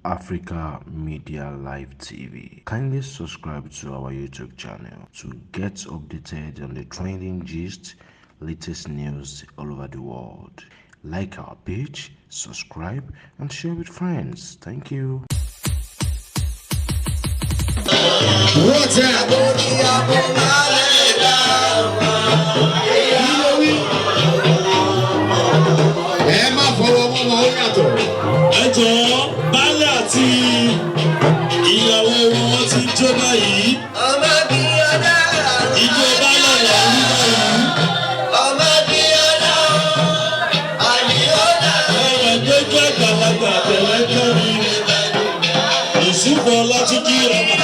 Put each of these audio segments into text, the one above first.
Africa Media Live TV. Kindly subscribe to our YouTube channel to get updated on the trending gist, latest news all over the world. Like our page, subscribe, and share with friends. Thank you. What's up? Ẹjọ́ baálé àti ìyàwó wọn ti jó báyìí. Ọmọ bí ọ̀dà. Ìjọ baálé wà ní báyìí. Ọmọ bí ọ̀dà. Àní ọ̀dà. Ẹ̀rọ gbẹ́jọ́ àgbàlagbà bẹ̀rẹ̀ kẹ́rin. Ìṣùpọ̀ láti jí ọmọ.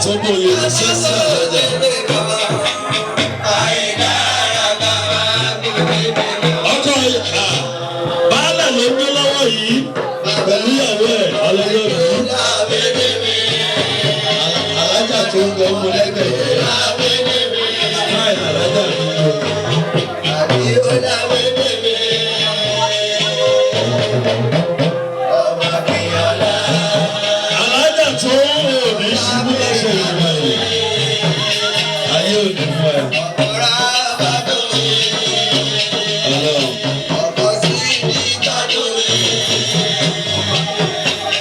Tọ́gbọ̀ yẹn ló ṣe sí àlọ́jà. Ọkọ baálẹ̀ ló gbé lọ́wọ́ yìí pẹ̀lú ìyàwó ẹ̀ ọlọ́jọ́ bí. Alájà tó ń gbọ́ ọmọ lẹ́gbẹ̀ẹ́ yẹn. Káì alájà mi yọ. Alájà tó ń wò ní ṣubú lọ́sẹ̀ ìgbà yìí. Ayé òní fún ẹ.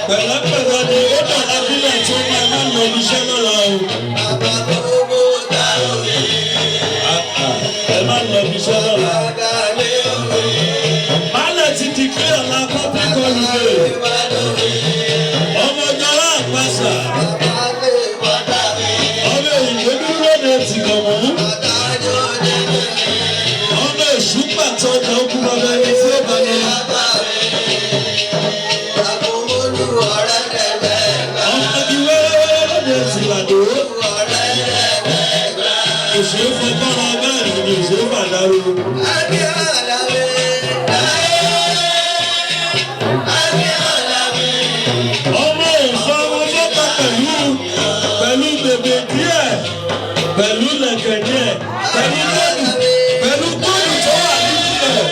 Pẹ̀lẹ́pẹ̀lẹ́ ni ó dà lábílẹ̀ tó máa ń lọ iṣẹ́ lọ́la o. Ẹ má lọ iṣẹ́ lọ́la. Baálẹ̀ ti di kí ọ̀la public holiday. Ọmọ ìjọba àpàṣà. Ọmọ òyìnbó dúró ní ti gànmọ́. Ọmọ èṣù pàtó ọjà ó kú bàbá ẹni tí ó bá lọ. Ọmọ igi wẹ́rẹ́wẹ́rẹ́ lóde ìsìlàdó. Òṣèré fọgbọ́n ọgbà ẹ̀rìn ni òṣèré fàdáró. Ọmọ òfò ọmọ fọ́tà pẹ̀lú bèbè díẹ̀, pẹ̀lú lẹ̀kẹ̀ díẹ̀, pẹ̀lú góòlù tó wà nílẹ̀.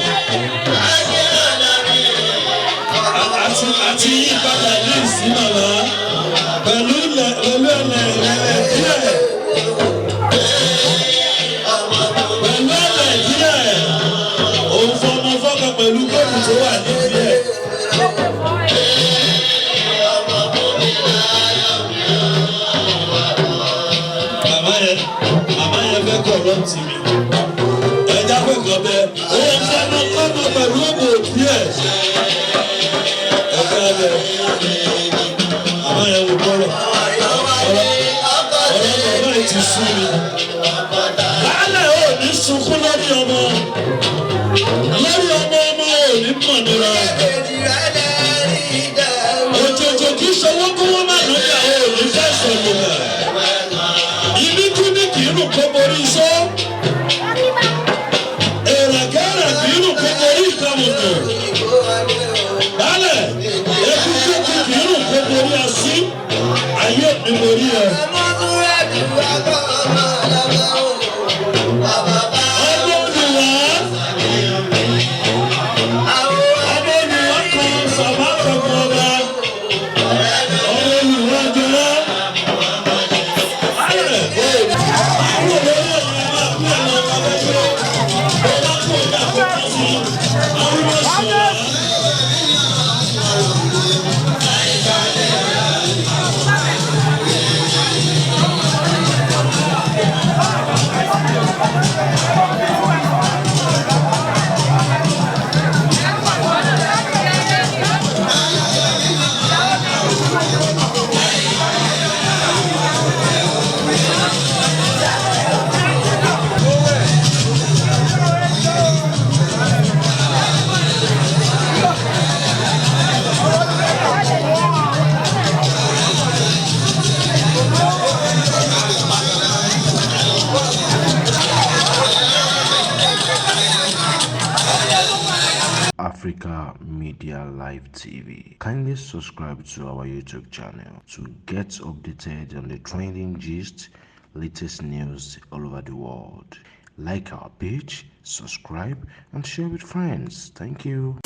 Àti yípadà ní ìsínàlá pẹ̀lú ẹlẹ̀ díẹ̀. Pẹ̀lú ẹlẹ̀ díẹ̀, òun fọmọ fọ́kà pẹ̀lú góòlù tó wà nílẹ̀. Màmá yẹn fẹ́ kọ̀rọ̀ tì mí. Ẹja pé kàn bẹ́ẹ̀. Òun fọmọ kọ́mọ pẹ̀lú òbò díẹ̀. Ẹja bẹ̀. Màmá yẹn wò kọ́rọ̀. Ọ̀rọ̀ bàbá yìí ti sú mi. Baálẹ̀ ò ní sunkún lórí ọmọ. Lórí ọmọ ò ní mọ̀ nira. Òjòjò kì í ṣọwọ́ kó wọ́n má lọ́jà ò ní fẹ́ sọ̀rọ̀ rẹ̀. Ibikíbi kì í rùn kó borí sọ́. Èràkẹ́rà kì í rùn kó borí ìkàmùtò. Baálẹ̀ ekúkú kì í rùn kó borí así. Ayé mi borí ẹ. Africa Media Live TV. Kindly subscribe to our YouTube channel to get updated on the trending gist, latest news all over the world. Like our page, subscribe, and share with friends. Thank you.